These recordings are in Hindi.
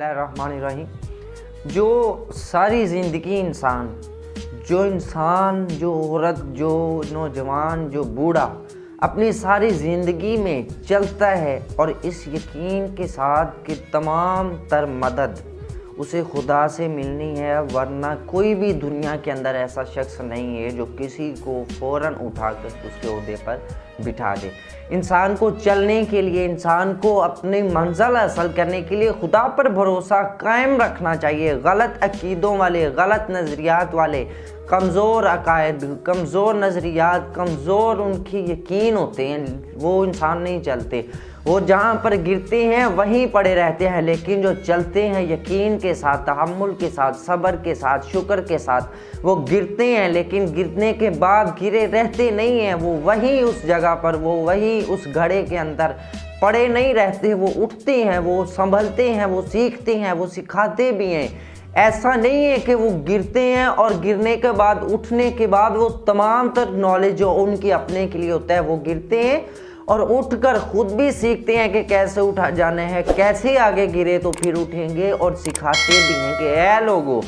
बिस्मिल्लाहिर्रहमानिर्रहीम। जो सारी ज़िंदगी इंसान, जो औरत, जो नौजवान, जो बूढ़ा अपनी सारी ज़िंदगी में चलता है और इस यकीन के साथ कि तमाम तर मदद उसे खुदा से मिलनी है, वरना कोई भी दुनिया के अंदर ऐसा शख्स नहीं है जो किसी को फ़ौरन उठाकर उसके ओहदे पर बिठा दे। इंसान को चलने के लिए, इंसान को अपनी मंजिल हासिल करने के लिए खुदा पर भरोसा कायम रखना चाहिए। गलत अकीदों वाले, गलत नज़रियात वाले, कमज़ोर अकायद, कमज़ोर नज़रियात, कमज़ोर उनकी यकीन होते हैं, वो इंसान नहीं चलते। वो जहाँ पर गिरते हैं वहीं पड़े रहते हैं, लेकिन जो चलते हैं यकीन के साथ, तहम्मुल के साथ, सब्र के साथ, शुक्र के साथ, वो गिरते हैं लेकिन गिरने के बाद गिरे रहते नहीं हैं। वो वहीं उस जगह पर, वो वहीं उस घड़े के अंदर पड़े नहीं रहते। वो उठते हैं, वो संभलते हैं, वो सीखते हैं, वो सिखाते भी हैं। ऐसा नहीं है कि वो गिरते हैं और गिरने के बाद, उठने के बाद वो तमाम तर नॉलेज जो उनकी अपने के लिए होता है वो गिरते हैं और उठकर खुद भी सीखते हैं कि कैसे उठा जाना है, कैसे आगे गिरे तो फिर उठेंगे, और सिखाते भी हैं कि ऐ लोगों,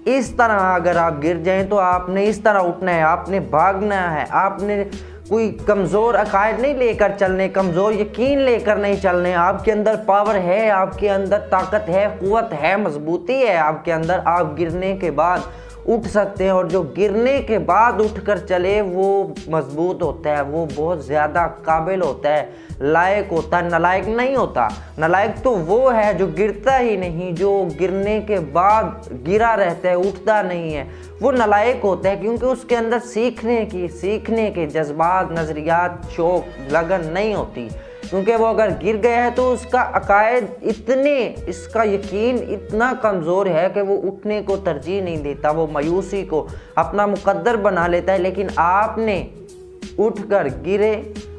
इस तरह अगर आप गिर जाएं तो आपने इस तरह उठना है, आपने भागना है, आपने कोई कमज़ोर अकायद नहीं लेकर चलने, कमज़ोर यकीन लेकर नहीं चलने। आपके अंदर पावर है, आपके अंदर ताकत है, क़ुव्वत है, मजबूती है आपके अंदर। आप गिरने के बाद उठ सकते हैं, और जो गिरने के बाद उठकर चले वो मजबूत होता है, वो बहुत ज़्यादा काबिल होता है, लायक होता है, नालायक नहीं होता। नालायक तो वो है जो गिरता ही नहीं, जो गिरने के बाद गिरा रहता है, उठता नहीं है, वो नालायक होता है, क्योंकि उसके अंदर सीखने के जज्बात, नज़रियात, शौक, लगन नहीं होती। क्योंकि वो अगर गिर गया है तो उसका अकायद इसका यकीन इतना कमज़ोर है कि वो उठने को तरजीह नहीं देता, वो मायूसी को अपना मुकद्दर बना लेता है। लेकिन आपने उठकर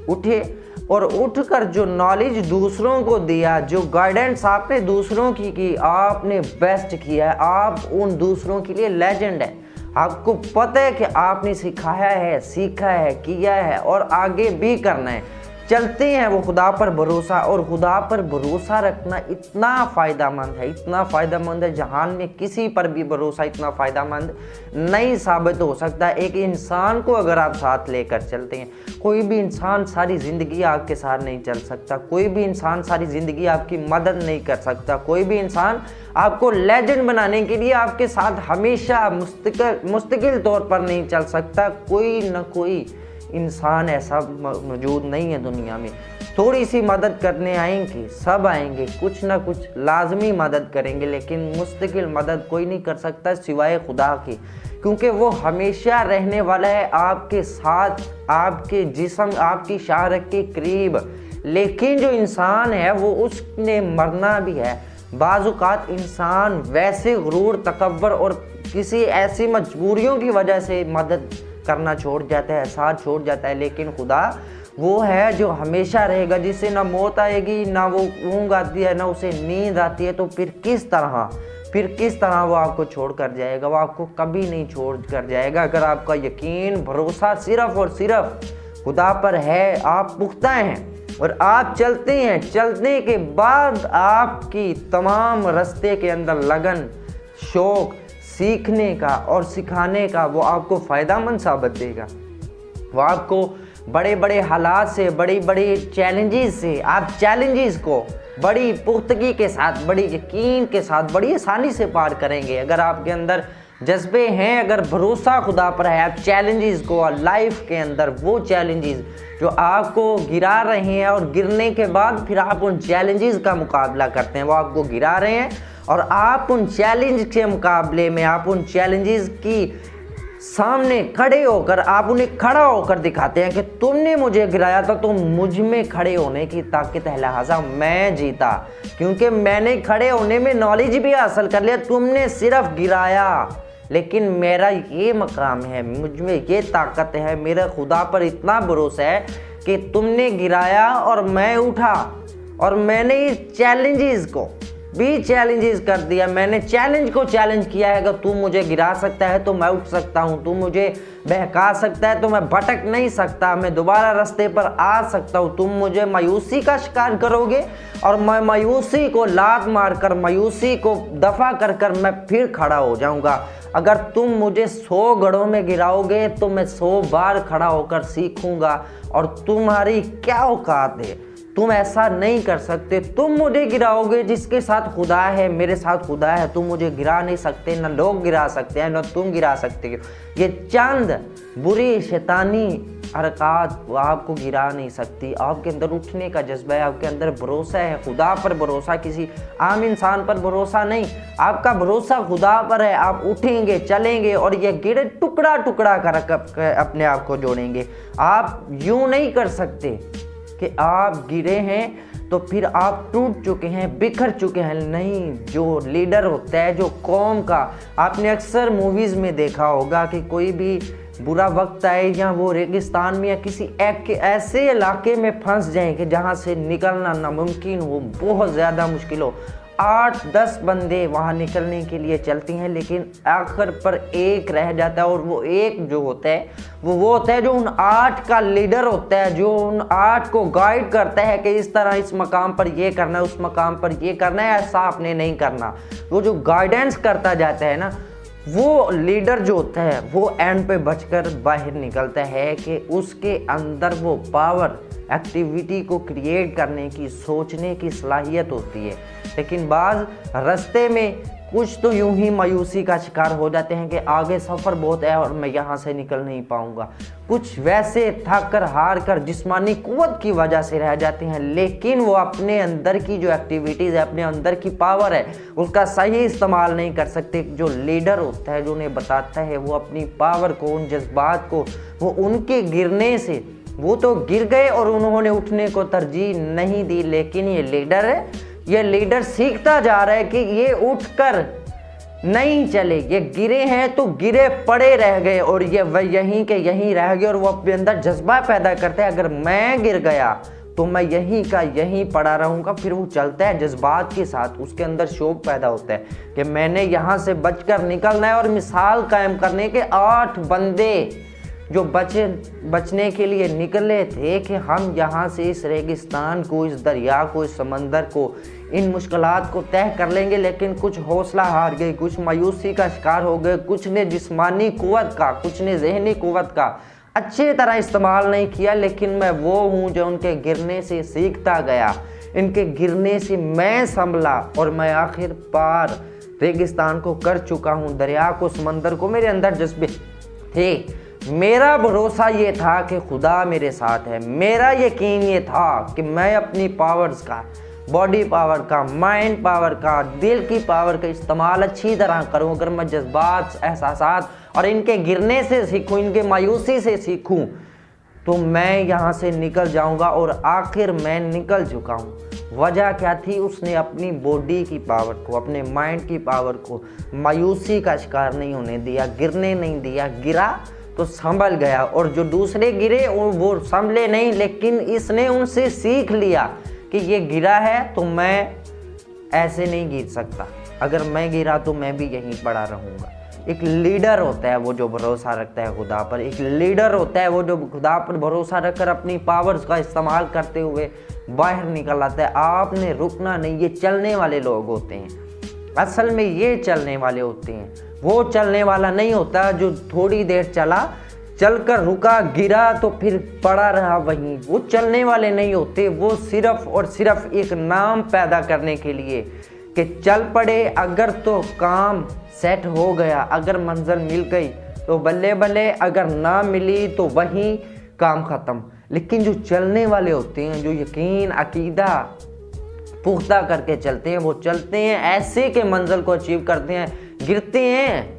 उठे और उठकर जो नॉलेज दूसरों को दिया, जो गाइडेंस आपने दूसरों की आपने बेस्ट किया है, आप उन दूसरों के लिए लेजेंड है। आपको पता है कि आपने सिखाया है, सीखा है, किया है और आगे भी करना है। चलते हैं वो खुदा पर भरोसा, और खुदा पर भरोसा रखना इतना फ़ायदेमंद है, इतना फ़ायदेमंद है, जहान में किसी पर भी भरोसा इतना फ़ायदेमंद नहीं साबित हो सकता। एक इंसान को अगर आप साथ लेकर चलते हैं, कोई भी इंसान सारी ज़िंदगी आपके साथ नहीं चल सकता, कोई भी इंसान सारी ज़िंदगी आपकी मदद नहीं कर सकता, कोई भी इंसान आपको लेजेंड बनाने के लिए आपके साथ हमेशा मुस्तकिल तौर पर नहीं चल सकता। कोई न कोई इंसान ऐसा मौजूद नहीं है दुनिया में। थोड़ी सी मदद करने आएंगे, सब आएंगे, कुछ ना कुछ लाजमी मदद करेंगे, लेकिन मुस्तकिल मदद कोई नहीं कर सकता सिवाय खुदा की, क्योंकि वो हमेशा रहने वाला है आपके साथ, आपके जिस्म, आपकी शाहरक के करीब। लेकिन जो इंसान है वो उसने मरना भी है। बाज़-औक़ात इंसान वैसे गुरूर, तकब्बुर और किसी ऐसी मजबूरियों की वजह से मदद करना छोड़ जाता है, साथ छोड़ जाता है, लेकिन खुदा वो है जो हमेशा रहेगा, जिससे ना मौत आएगी, ना वो ऊँघ आती है, ना उसे नींद आती है। तो फिर किस तरह वो आपको छोड़ कर जाएगा? वो आपको कभी नहीं छोड़ कर जाएगा अगर आपका यकीन, भरोसा सिर्फ़ और सिर्फ खुदा पर है, आप पुख्ता हैं और आप चलते हैं। चलने के बाद आपकी तमाम रास्ते के अंदर लगन, शौक़, सीखने का और सिखाने का, वो आपको फ़ायदेमंद साबित देगा। वो आपको बड़े बड़े हालात से, बड़ी बड़ी चैलेंजेस से, आप चैलेंजेस को बड़ी पुख्तगी के साथ, बड़ी यकीन के साथ, बड़ी आसानी से पार करेंगे। अगर आपके अंदर जज्बे हैं, अगर भरोसा खुदा पर है, आप चैलेंजेस को लाइफ के अंदर, वो चैलेंजेस जो आपको गिरा रहे हैं और गिरने के बाद फिर आप उन चैलेंजेस का मुकाबला करते हैं, वो आपको गिरा रहे हैं और आप उन चैलेंज के मुकाबले में, आप उन चैलेंजेस की सामने खड़े होकर, आप उन्हें खड़ा होकर दिखाते हैं कि तुमने मुझे गिराया था तो मुझ में खड़े होने की ताकत है, लिहाजा मैं जीता, क्योंकि मैंने खड़े होने में नॉलेज भी हासिल कर लिया। तुमने सिर्फ गिराया, लेकिन मेरा ये मकाम है, मुझ में ये ताकत है, मेरा खुदा पर इतना भरोसा है कि तुमने गिराया और मैं उठा और मैंने इस चैलेंजेस को भी चैलेंजेस कर दिया। मैंने चैलेंज को चैलेंज किया है, अगर तू मुझे गिरा सकता है तो मैं उठ सकता हूँ, तू मुझे बहका सकता है तो मैं भटक नहीं सकता, मैं दोबारा रास्ते पर आ सकता हूँ। तुम मुझे मायूसी का शिकार करोगे और मैं मायूसी को लात मारकर, मायूसी को दफा कर कर मैं फिर खड़ा हो जाऊंगा। अगर तुम मुझे 100 गढ़ों में गिराओगे तो मैं 100 बार खड़ा होकर सीखूंगा। और तुम्हारी क्या औकात है, तुम ऐसा नहीं कर सकते। तुम मुझे गिराओगे, जिसके साथ खुदा है, मेरे साथ खुदा है, तुम मुझे गिरा नहीं सकते, न लोग गिरा सकते हैं, न तुम गिरा सकते हो। ये चंद बुरी शैतानी हरकत आपको गिरा नहीं सकती। आपके अंदर उठने का जज्बा है, आपके अंदर भरोसा है, खुदा पर भरोसा, किसी आम इंसान पर भरोसा नहीं। आपका भरोसा खुदा पर है। आप उठेंगे, चलेंगे और ये गिरे टुकड़ा टुकड़ा कर अपने आप को जोड़ेंगे। आप यूं नहीं कर सकते कि आप गिरे हैं तो फिर आप टूट चुके हैं, बिखर चुके हैं। नहीं, जो लीडर होता है, जो कौम का, आपने अक्सर मूवीज़ में देखा होगा कि कोई भी बुरा वक्त आए या वो रेगिस्तान में या किसी ऐसे इलाके में फंस जाएं कि जहां से निकलना नामुमकिन हो, बहुत ज़्यादा मुश्किल हो। 8-10 बंदे वहाँ निकलने के लिए चलती हैं, लेकिन आखिर पर एक रह जाता है। और वो एक जो होता है वो होता है जो उन 8 का लीडर होता है, जो उन 8 को गाइड करता है कि इस तरह इस मकाम पर ये करना है, उस मकाम पर ये करना है, ऐसा आपने नहीं करना। वो जो गाइडेंस करता जाता है ना, वो लीडर जो होता है वो एंड पे बचकर बाहर निकलता है कि उसके अंदर वो पावर, एक्टिविटी को क्रिएट करने की, सोचने की सलाहियत होती है। लेकिन बाज़ रास्ते में कुछ तो यूं ही मायूसी का शिकार हो जाते हैं कि आगे सफ़र बहुत है और मैं यहाँ से निकल नहीं पाऊँगा। कुछ वैसे थक कर, हार कर, जिस्मानी कुव्वत की वजह से रह जाते हैं, लेकिन वो अपने अंदर की जो एक्टिविटीज़ है, अपने अंदर की पावर है, उसका सही इस्तेमाल नहीं कर सकते। जो लीडर होता है, जो उन्हें बताता है, वो अपनी पावर को, उन जज्बात को, वो उनके गिरने से, वो तो गिर गए और उन्होंने उठने को तरजीह नहीं दी। लेकिन ये लीडर है, ये लीडर सीखता जा रहा है कि ये उठकर नहीं चले, ये गिरे हैं तो गिरे पड़े रह गए और ये वह यहीं के यहीं रह गए। और वो अपने अंदर जज्बा पैदा करता है, अगर मैं गिर गया तो मैं यहीं का यहीं पड़ा रहूँगा। फिर वो चलता है जज्बात के साथ, उसके अंदर शौक पैदा होता है कि मैंने यहाँ से बचकर निकलना है। और मिसाल कायम करने के 8 बंदे जो बचने के लिए निकले थे कि हम यहाँ से इस रेगिस्तान को, इस दरिया को, इस समंदर को, इन मुश्किलात को तय कर लेंगे। लेकिन कुछ हौसला हार गए, कुछ मायूसी का शिकार हो गए, कुछ ने जिस्मानी कुव्वत का, कुछ ने जहनी कुव्वत का अच्छी तरह इस्तेमाल नहीं किया। लेकिन मैं वो हूँ जो उनके गिरने से सीखता गया, इनके गिरने से मैं संभला और मैं आखिर पार रेगिस्तान को कर चुका हूँ, दरिया को, समंदर को। मेरे अंदर जज्बे थे, मेरा भरोसा ये था कि खुदा मेरे साथ है, मेरा यकीन ये था कि मैं अपनी पावर्स का, बॉडी पावर का, माइंड पावर का, दिल की पावर का इस्तेमाल अच्छी तरह करूं। अगर मैं जज्बात, एहसासात और इनके गिरने से सीखूं, इनके मायूसी से सीखूं, तो मैं यहाँ से निकल जाऊँगा। और आखिर मैं निकल चुका हूँ। वजह क्या थी? उसने अपनी बॉडी की पावर को, अपने माइंड की पावर को मायूसी का शिकार नहीं होने दिया, गिरने नहीं दिया। गिरा तो संभल गया, और जो दूसरे गिरे वो संभले नहीं, लेकिन इसने उनसे सीख लिया कि ये गिरा है तो मैं ऐसे नहीं गिर सकता, अगर मैं गिरा तो मैं भी यहीं पड़ा रहूँगा। एक लीडर होता है वो जो भरोसा रखता है खुदा पर, एक लीडर होता है वो जो खुदा पर भरोसा रखकर अपनी पावर्स का इस्तेमाल करते हुए बाहर निकल आता है। आपने रुकना नहीं, ये चलने वाले लोग होते हैं। असल में ये चलने वाले होते हैं, वो चलने वाला नहीं होता जो थोड़ी देर चला, चलकर रुका, गिरा तो फिर पड़ा रहा वहीं। वो चलने वाले नहीं होते, वो सिर्फ और सिर्फ एक नाम पैदा करने के लिए कि चल पड़े, अगर तो काम सेट हो गया, अगर मंजिल मिल गई तो बल्ले बल्ले, अगर ना मिली तो वहीं काम ख़त्म। लेकिन जो चलने वाले होते हैं, जो यकीन, अकीदा पुख्ता करके चलते हैं, वो चलते हैं ऐसे के मंजिल को अचीव करते हैं, गिरते हैं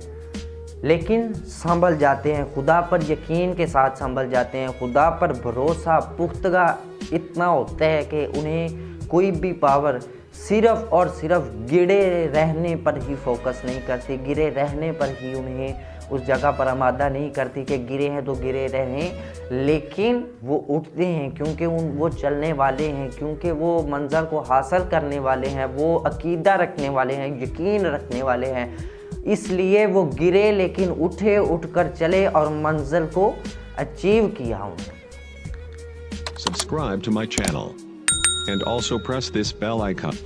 लेकिन संभल जाते हैं, खुदा पर यकीन के साथ संभल जाते हैं। खुदा पर भरोसा पुख्तगा इतना होता है कि उन्हें कोई भी पावर सिर्फ और सिर्फ गिरे रहने पर ही फोकस नहीं करती, गिरे रहने पर ही उन्हें उस जगह पर आमादा नहीं करती कि गिरे हैं तो गिरे रहें, लेकिन वो उठते हैं क्योंकि वो चलने वाले हैं, क्योंकि वो मंज़र को हासिल करने वाले हैं, वो अकीदा रखने वाले हैं, यकीन रखने वाले हैं, इसलिए वो गिरे लेकिन उठे, उठकर चले और मंज़िल को अचीव किया उन्होंने। Subscribe to my channel and also press this bell icon.